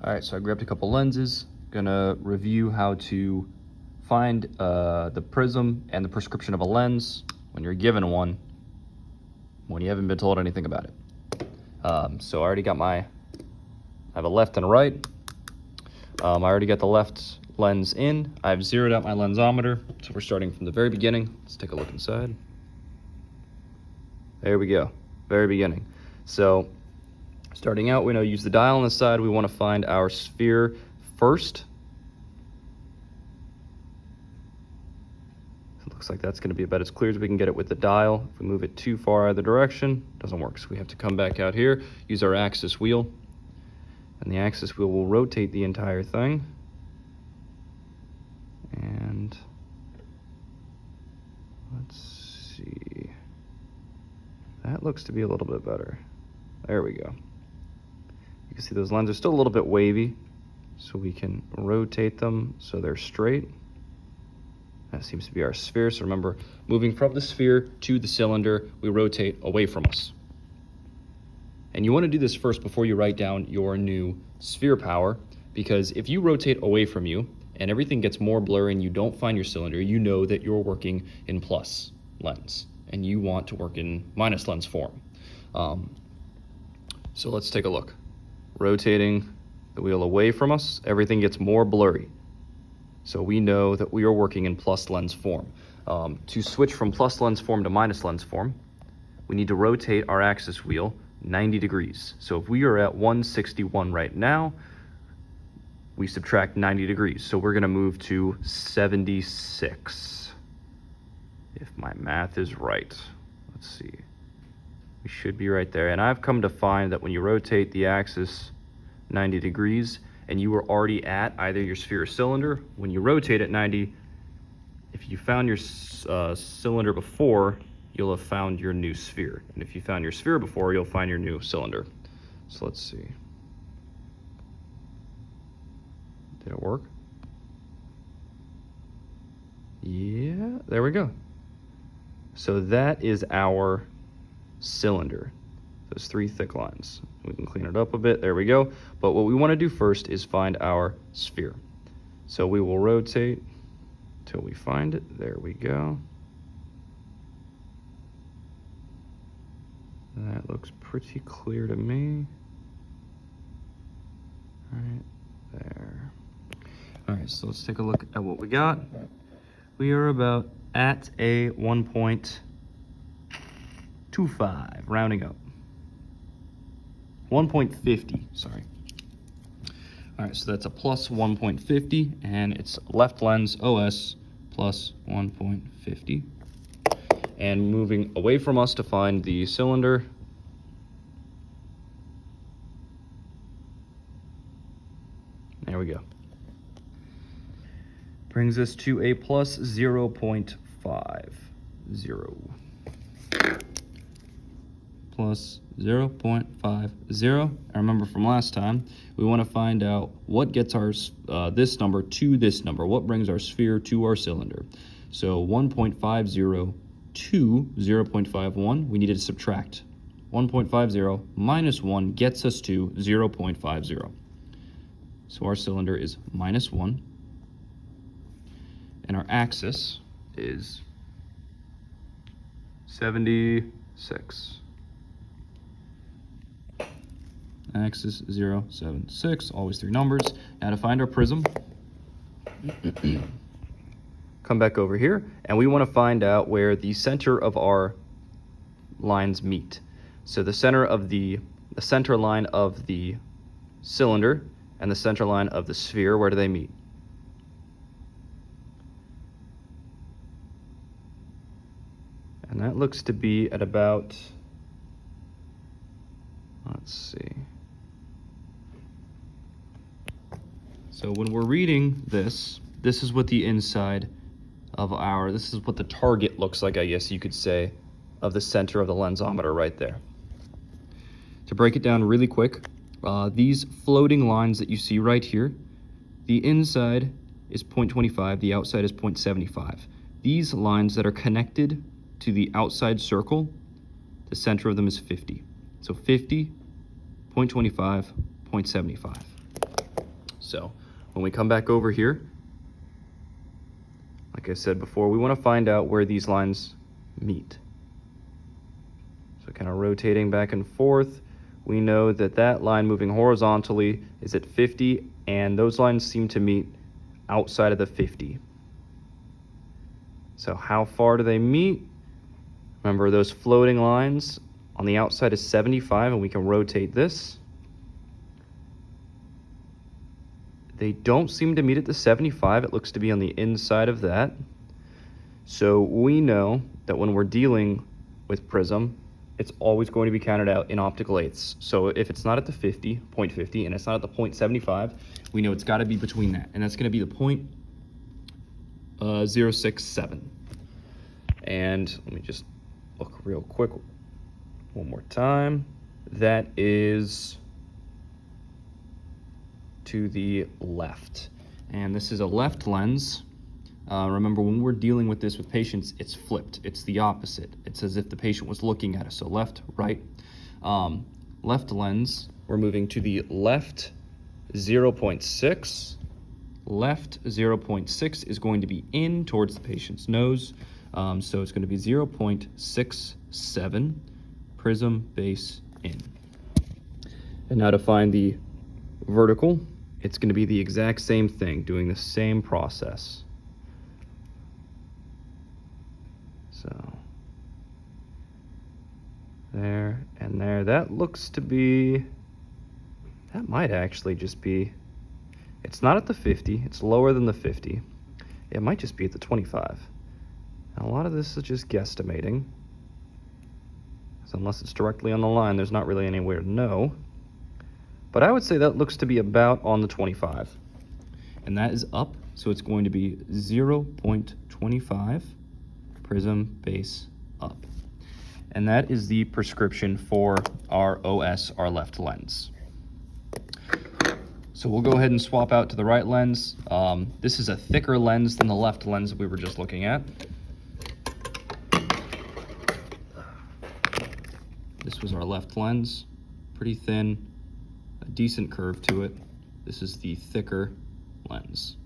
All right, so I grabbed a couple lenses. Gonna review how to find the prism and the prescription of a lens when you're given one, when you haven't been told anything about it. So I already got I have a left and a right. I already got the left lens in. I've zeroed out my lensometer, so we're starting from the very beginning. Let's take a look inside. There we go, very beginning. So starting out, we're going to use the dial on the side. We want to find our sphere first. It looks like that's going to be about as clear as we can get it with the dial. If we move it too far either direction, it doesn't work. So we have to come back out here, use our axis wheel. And the axis wheel will rotate the entire thing. And let's see. That looks to be a little bit better. There we go. You can see those lines are still a little bit wavy, so we can rotate them so they're straight. That seems to be our sphere. So remember, moving from the sphere to the cylinder, we rotate away from us. And you want to do this first before you write down your new sphere power, because if you rotate away from you and everything gets more blurry and you don't find your cylinder, you know that you're working in plus lens and you want to work in minus lens form. So let's take a look. Rotating the wheel away from us, everything gets more blurry. So we know that we are working in plus lens form. To switch from plus lens form to minus lens form, we need to rotate our axis wheel 90 degrees. So if we are at 161 right now, we subtract 90 degrees. So we're gonna move to 76. If my math is right. Let's see. We should be right there. And I've come to find that when you rotate the axis 90 degrees and you were already at either your sphere or cylinder, when you rotate at 90, if you found your cylinder before, you'll have found your new sphere. And if you found your sphere before, you'll find your new cylinder. So let's see. Did it work? Yeah, there we go. So that is our cylinder, those three thick lines. We can clean it up a bit, there we go. But what we want to do first is find our sphere. So we will rotate till we find it, there we go. That looks pretty clear to me. Right there. All right, so let's take a look at what we got. We are about at a 1.25, rounding up. 1.50, sorry. All right, so that's a plus 1.50, and it's left lens OS plus 1.50. And moving away from us to find the cylinder. There we go. Brings us to a plus 0.50. Plus 0.50. I remember from last time, we want to find out what gets our this number to this number. What brings our sphere to our cylinder? So 1.50 to 0.51, we needed to subtract. 1.50 minus 1 gets us to 0.50. So our cylinder is minus 1. And our axis is 76. Axis 076, always three numbers. Now to find our prism, come back over here, and we want to find out where the center of our lines meet. So the center line of the cylinder and the center line of the sphere, where do they meet? And that looks to be at about, let's see. So when we're reading this is what the inside of this is what the target looks like, I guess you could say, of the center of the lensometer right there. To break it down really quick, these floating lines that you see right here, the inside is 0.25, the outside is 0.75. These lines that are connected to the outside circle, the center of them is 50. So 50, 0.25, 0.75. So when we come back over here, like I said before, we want to find out where these lines meet. So kind of rotating back and forth, we know that that line moving horizontally is at 50, and those lines seem to meet outside of the 50. So how far do they meet? Remember, those floating lines on the outside is 75, and we can rotate this. They don't seem to meet at the 75. It looks to be on the inside of that. So we know that when we're dealing with Prism, it's always going to be counted out in optical eighths. So if it's not at the 50, 0.50, and it's not at the 0.75, we know it's got to be between that. And that's going to be the 0.067. And let me just look real quick one more time. That is to the left. And this is a left lens. Remember, when we're dealing with this with patients, it's flipped. It's the opposite. It's as if the patient was looking at us. So left, right. Left lens, we're moving to the left 0.6. Left 0.6 is going to be in towards the patient's nose. So it's going to be 0.67, prism base in. And now to find the vertical, it's going to be the exact same thing, doing the same process. So there and there. That looks to be, that might actually just be, it's not at the 50, it's lower than the 50. It might just be at the 25. Now, a lot of this is just guesstimating. So unless it's directly on the line, there's not really anywhere to know. But I would say that looks to be about on the 25. And that is up, so it's going to be 0.25 prism base up. And that is the prescription for our OS, our left lens. So we'll go ahead and swap out to the right lens. This is a thicker lens than the left lens that we were just looking at. This was our left lens, pretty thin, a decent curve to it. This is the thicker lens.